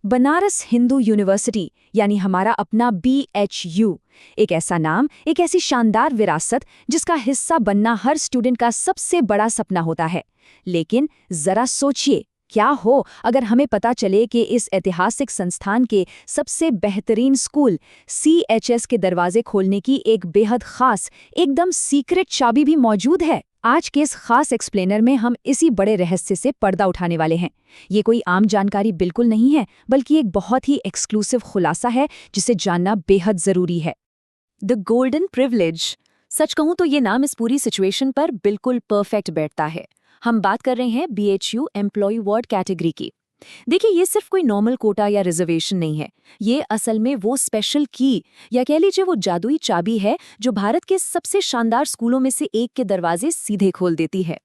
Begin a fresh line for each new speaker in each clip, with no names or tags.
Banaras Hindu university यानी हमारा अपना BHU, एक ऐसा नाम, एक ऐसी शानदार विरासत जिसका हिस्सा बनना हर स्टूडेंट का सबसे बड़ा सपना होता है। लेकिन जरा सोचिए, क्या हो अगर हमें पता चले कि इस ऐतिहासिक संस्थान के सबसे बेहतरीन स्कूल CHS के दरवाजे खोलने की एक बेहद खास, एकदम सीक्रेट चाबी भी मौजूद है। आज के इस खास एक्सप्लेनर में हम इसी बड़े रहस्य से पर्दा उठाने वाले हैं। ये कोई आम जानकारी बिल्कुल नहीं है, बल्कि एक बहुत ही एक्सक्लूसिव खुलासा है जिसे जानना बेहद जरूरी है। The golden privilege. सच कहूं तो ये नाम इस पूरी सिचुएशन पर बिल्कुल परफेक्ट बैठता है। हम बात कर रहे हैं BHU एम्प्लॉय वार्ड कैटेगरी की। देखिए, ये सिर्फ कोई नॉर्मल कोटा या रिजर्वेशन नहीं है। ये असल में वो स्पेशल की, या कह लीजिए वो जादुई चाबी है जो भारत के सबसे शानदार स्कूलों में से एक के दरवाजे सीधे खोल देती है।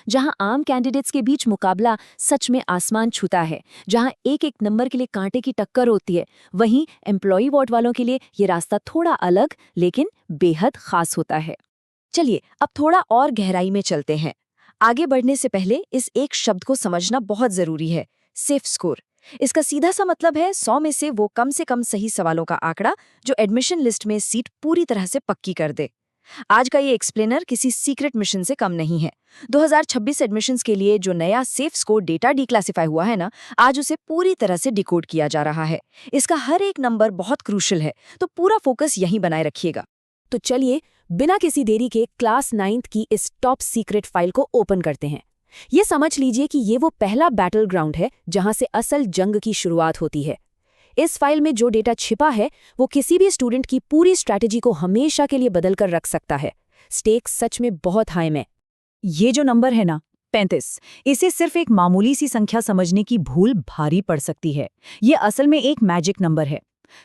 जहां आम कैंडिडेट्स के बीच मुकाबला सच में आसमान छूता है, जहां एक एक नंबर के लिए कांटे की टक्कर होती है, वहीं एम्प्लॉय वार्ड वालों के लिए ये रास्ता थोड़ा अलग लेकिन बेहद खास होता है। चलिए अब थोड़ा और गहराई में चलते हैं। आगे बढ़ने से पहले इस एक शब्द को समझना बहुत जरूरी है, सेफ स्कोर। इसका सीधा सा मतलब है 100 में से वो कम सही सवालों का आंकड़ा जो एडमिशन लिस्ट में सीट पूरी तरह से पक्की कर दे। आज का ये एक्सप्लेनर किसी सीक्रेट मिशन से कम नहीं है। 2026 एडमिशन्स के लिए जो नया सेफ स्कोर डेटा डिक्लासिफाई हुआ है ना, आज उसे पूरी तरह से डिकोड किया जा रहा है। इसका हर एक नंबर बहुत क्रूशल है, तो पूरा फोकस यहीं बनाए रखिएगा। तो चलिए बिना किसी देरी के क्लास 9th की इस टॉप सीक्रेट फाइल को ओपन करते हैं। ये समझ लीजिए कि ये वो पहला बैटल ग्राउंड है जहां से असल जंग की शुरुआत होती है। इस फाइल में जो डेटा छिपा है वो किसी भी स्टूडेंट की पूरी स्ट्रैटेजी को हमेशा के लिए बदल कर रख सकता है। स्टेक्स सच में बहुत हाई में। ये जो नंबर है ना, 35, इसे सिर्फ एक मामूली सी संख्या समझने की भूल भारी पड़ सकती है। ये असल में एक मैजिक नंबर है।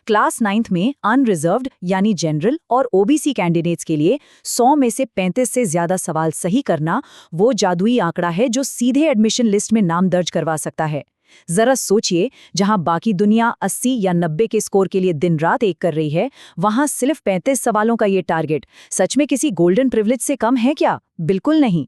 क्लास 9th में अनरिजर्व्ड यानी जनरल और OBC कैंडिडेट्स के लिए 100 में से 35 से ज्यादा सवाल सही करना वो जादुई आंकड़ा है जो सीधे एडमिशन लिस्ट में नाम दर्ज करवा सकता है। जरा सोचिए, जहां बाकी दुनिया 80 या 90 के स्कोर के लिए दिन रात एक कर रही है, वहां सिर्फ 35 सवालों का ये टारगेट सच में किसी गोल्डन प्रिविलेज से कम है क्या? बिल्कुल नहीं।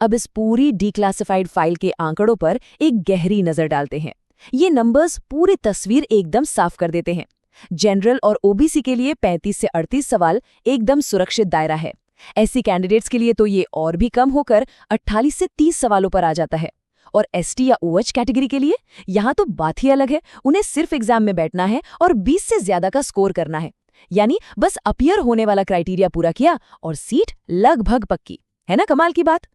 अब इस पूरी डिक्लासिफाइड फाइल के आंकड़ों पर एक गहरी नजर डालते हैं। ये नंबर्स पूरी तस्वीर एकदम साफ कर देते हैं। जनरल और OBC के लिए 35 से 38 सवाल एकदम सुरक्षित दायरा है। SC कैंडिडेट्स के लिए तो ये और भी कम होकर 48 से 30 सवालों पर आ जाता है। और ST या OH कैटेगरी के लिए यहाँ तो बात ही अलग है। उन्हें सिर्फ एग्जाम में बैठना है और 20 से ज्यादा का स्कोर करना है। यानी बस अपीयर होने वाला क्राइटेरिया पूरा किया और सीट लगभग पक्की है ना। कमाल की बात।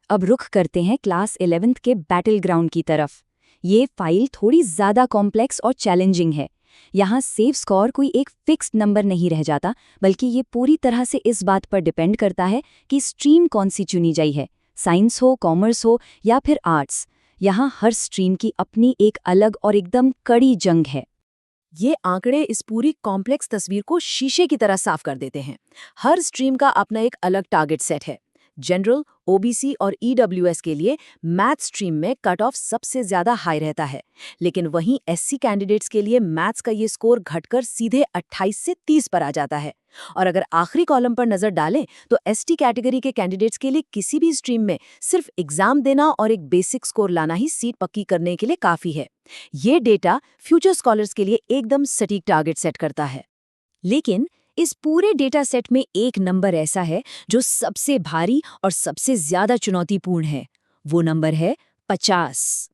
अब रुख करते हैं क्लास 11th के बैटल ग्राउंड की तरफ। ये फाइल थोड़ी ज्यादा कॉम्प्लेक्स और चैलेंजिंग है। यहाँ सेफ स्कोर कोई एक फिक्स्ड नंबर नहीं रह जाता, बल्कि ये पूरी तरह से इस बात पर डिपेंड करता है कि स्ट्रीम कौन सी चुनी जाई है, साइंस हो, कॉमर्स हो या फिर आर्ट्स। यहाँ हर स्ट्रीम की अपनी एक अलग और एकदम कड़ी जंग है। ये आंकड़े इस पूरी कॉम्प्लेक्स तस्वीर को शीशे की तरह साफ कर देते हैं। हर स्ट्रीम का अपना एक अलग टारगेट सेट है। जनरल, OBC और EWS के लिए मैथ स्ट्रीम में कट ऑफ सबसे ज्यादा हाई रहता है, लेकिन वहीं SC कैंडिडेट्स के लिए मैथ्स का ये स्कोर घटकर सीधे 28 से 30 पर आ जाता है। और अगर आखिरी कॉलम पर नजर डालें तो ST कैटेगरी के कैंडिडेट्स के लिए किसी भी स्ट्रीम में सिर्फ एग्जाम देना और एक बेसिक स्कोर लाना ही सीट पक्की करने के लिए काफी है। ये डेटा फ्यूचर स्कॉलर्स के लिए एकदम सटीक टारगेट सेट करता है। लेकिन इस पूरे डेटा सेट में एक नंबर ऐसा है जो सबसे भारी और सबसे ज्यादा चुनौतीपूर्ण है। वो नंबर है 50।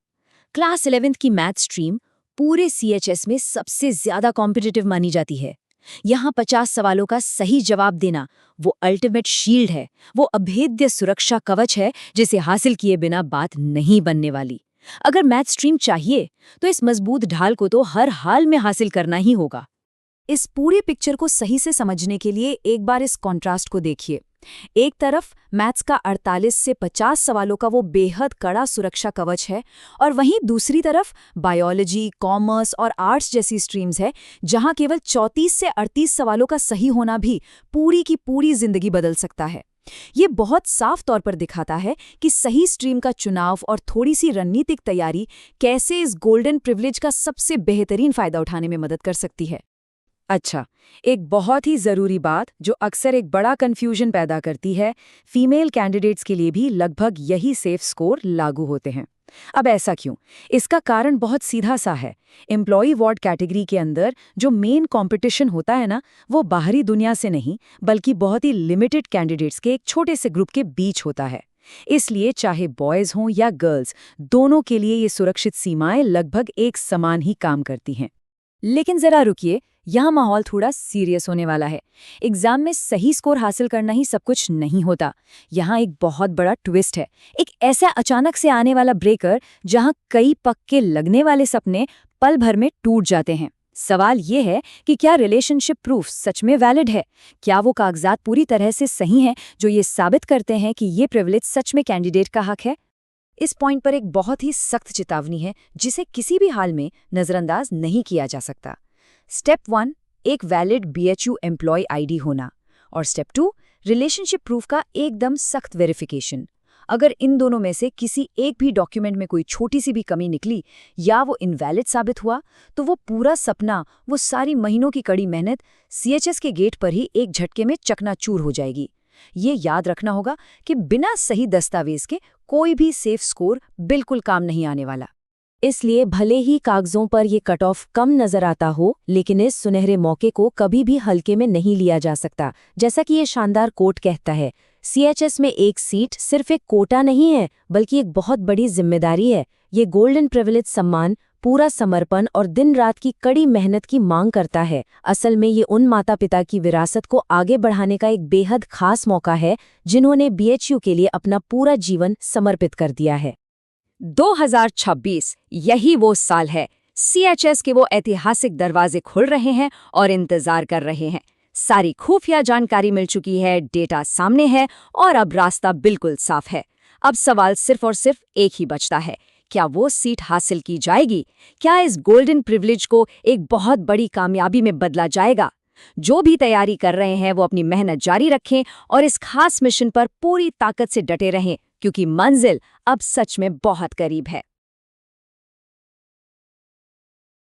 क्लास 11th की मैथ स्ट्रीम पूरे CHS में सबसे ज्यादा कॉम्पिटिटिव मानी जाती है। यहाँ 50 सवालों का सही जवाब देना वो अल्टीमेट शील्ड है, वो अभेद्य सुरक्षा कवच है जिसे हासिल किए बिना बात नहीं बनने वाली। अगर मैथ स्ट्रीम चाहिए तो इस मजबूत ढाल को तो हर हाल में हासिल करना ही होगा। इस पूरी पिक्चर को सही से समझने के लिए एक बार इस कॉन्ट्रास्ट को देखिए। एक तरफ मैथ्स का 48 से 50 सवालों का वो बेहद कड़ा सुरक्षा कवच है, और वहीं दूसरी तरफ बायोलॉजी, कॉमर्स और आर्ट्स जैसी स्ट्रीम्स है जहां केवल 34 से 38 सवालों का सही होना भी पूरी की पूरी जिंदगी बदल सकता है। ये बहुत साफ तौर पर दिखाता है कि सही स्ट्रीम का चुनाव और थोड़ी सी रणनीतिक तैयारी कैसे इस गोल्डन प्रिविलेज का सबसे बेहतरीन फायदा उठाने में मदद कर सकती है। अच्छा, एक बहुत ही ज़रूरी बात जो अक्सर एक बड़ा कन्फ्यूजन पैदा करती है, फीमेल कैंडिडेट्स के लिए भी लगभग यही सेफ स्कोर लागू होते हैं।
अब ऐसा क्यों? इसका कारण बहुत सीधा सा है। एम्प्लॉई वार्ड कैटेगरी के अंदर जो मेन कंपटीशन होता है ना, वो बाहरी दुनिया से नहीं, बल्कि बहुत ही लिमिटेड कैंडिडेट्स के एक छोटे से ग्रुप के बीच होता है। इसलिए चाहे बॉयज हों या गर्ल्स, दोनों के लिए ये सुरक्षित सीमाएं लगभग एक समान ही काम करती हैं।
लेकिन जरा रुकिए, यहाँ माहौल थोड़ा सीरियस होने वाला है। एग्जाम में सही स्कोर हासिल करना ही सब कुछ नहीं होता। यहाँ एक बहुत बड़ा ट्विस्ट है, एक ऐसा अचानक से आने वाला ब्रेकर जहाँ कई पक्के लगने वाले सपने पल भर में टूट जाते हैं। सवाल ये है कि क्या रिलेशनशिप प्रूफ सच में वैलिड है? क्या वो कागजात पूरी तरह से सही हैं जो ये साबित करते हैं कि ये प्रिविलेज सच में कैंडिडेट का हक है? इस पॉइंट पर एक बहुत ही सख्त चेतावनी है जिसे किसी भी हाल में नजरअंदाज नहीं किया जा सकता। स्टेप 1, एक वैलिड BHU एम्प्लॉय आईडी होना, और स्टेप 2, रिलेशनशिप प्रूफ का एकदम सख्त वेरिफिकेशन। अगर इन दोनों में से किसी एक भी डॉक्यूमेंट में कोई छोटी सी भी कमी निकली या वो इनवैलिड साबित हुआ, तो वो पूरा सपना, वो सारी महीनों की कड़ी मेहनत CHS के गेट पर ही एक झटके में चकनाचूर हो जाएगी। ये याद रखना होगा कि बिना सही दस्तावेज के कोई भी सेफ स्कोर बिल्कुल काम नहीं आने वाला।
इसलिए भले ही कागजों पर ये कट ऑफ कम नजर आता हो, लेकिन इस सुनहरे मौके को कभी भी हल्के में नहीं लिया जा सकता। जैसा कि ये शानदार कोट कहता है, CHS में एक सीट सिर्फ एक कोटा नहीं है, बल्कि एक बहुत बड़ी जिम्मेदारी है। ये गोल्डन प्रिविलेज सम्मान पूरा समर्पण और दिन रात की कड़ी मेहनत की मांग करता है। असल में ये उन माता पिता की विरासत को आगे बढ़ाने का एक बेहद खास मौका है जिन्होंने BHU के लिए अपना पूरा जीवन समर्पित कर दिया है।
2026 यही वो साल है। CHS के वो ऐतिहासिक दरवाजे खुल रहे हैं और इंतजार कर रहे हैं। सारी खुफिया जानकारी मिल चुकी है, डेटा सामने है और अब रास्ता बिल्कुल साफ है। अब सवाल सिर्फ और सिर्फ एक ही बचता है, क्या वो सीट हासिल की जाएगी? क्या इस गोल्डन प्रिविलेज को एक बहुत बड़ी कामयाबी में बदला जाएगा? जो भी तैयारी कर रहे हैं वो अपनी मेहनत जारी रखें और इस खास मिशन पर पूरी ताकत से डटे रहें, क्योंकि मंजिल अब सच में बहुत करीब है।